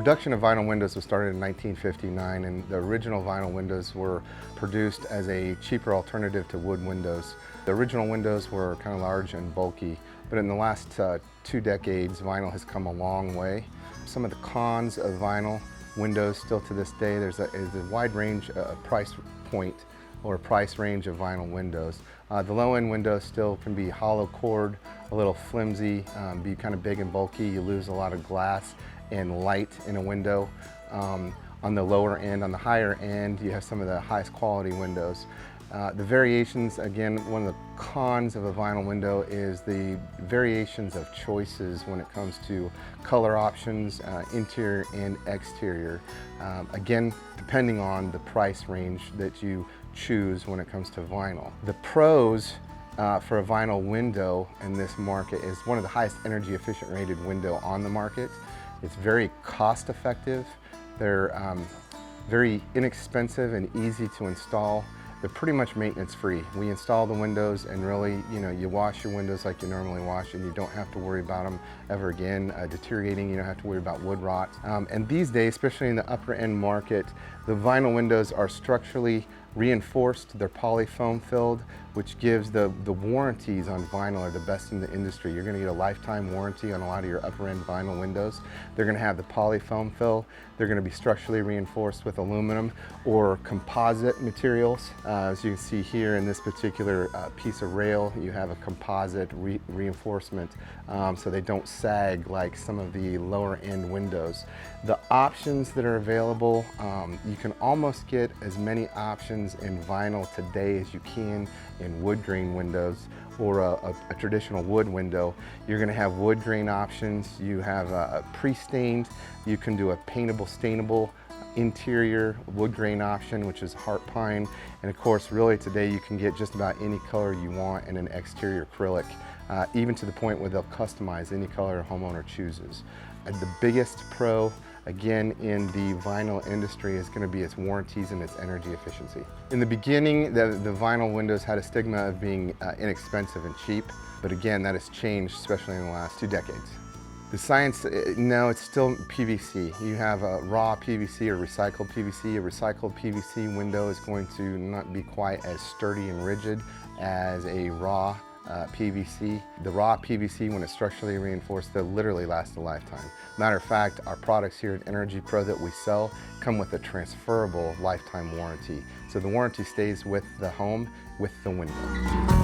production of vinyl windows was started in 1959, and the original vinyl windows were produced as a cheaper alternative to wood windows. The original windows were kind of large and bulky, but in the last 2 decades, vinyl has come a long way. Some of the cons of vinyl windows still to this day, there's a wide range, price point or price range of vinyl windows. The low-end windows still can be hollow core, a little flimsy, be kind of big and bulky. You lose a lot of glass and light in a window. On the lower end, on the higher end, you have some of the highest quality windows. The variations, again, one of the cons of a vinyl window is the variations of choices when it comes to color options, interior and exterior. Again, depending on the price range that you choose when it comes to vinyl. The pros for a vinyl window in this market is one of the highest energy efficient rated window on the market. It's very cost effective. They're very inexpensive and easy to install. They're pretty much maintenance free. We install the windows and really, you wash your windows like you normally wash, and you don't have to worry about them ever again deteriorating. You don't have to worry about wood rot. And these days, especially in the upper end market, the vinyl windows are structurally reinforced. They're polyfoam filled, which gives the warranties on vinyl are the best in the industry. You're gonna get a lifetime warranty on a lot of your upper end vinyl windows. They're gonna have the polyfoam fill. They're gonna be structurally reinforced with aluminum or composite materials. As you can see here in this particular piece of rail, you have a composite reinforcement so they don't sag like some of the lower end windows. The options that are available, you can almost get as many options in vinyl today as you can in wood grain windows or a traditional wood window. You're going to have wood grain options. You have a pre-stained. You can do a paintable, stainable interior wood grain option, which is heart pine. And of course, really today you can get just about any color you want in an exterior acrylic, even to the point where they'll customize any color a homeowner chooses. The biggest pro, again, in the vinyl industry is going to be its warranties and its energy efficiency. In the beginning, the vinyl windows had a stigma of being inexpensive and cheap, but again, that has changed, especially in the last 2 decades. The science, no, it's still PVC. You have a raw PVC or recycled PVC. A recycled PVC window is going to not be quite as sturdy and rigid as a raw PVC. The raw PVC, when it's structurally reinforced, they'll literally last a lifetime. Matter of fact, our products here at Energy Pro that we sell come with a transferable lifetime warranty. So the warranty stays with the home, with the window.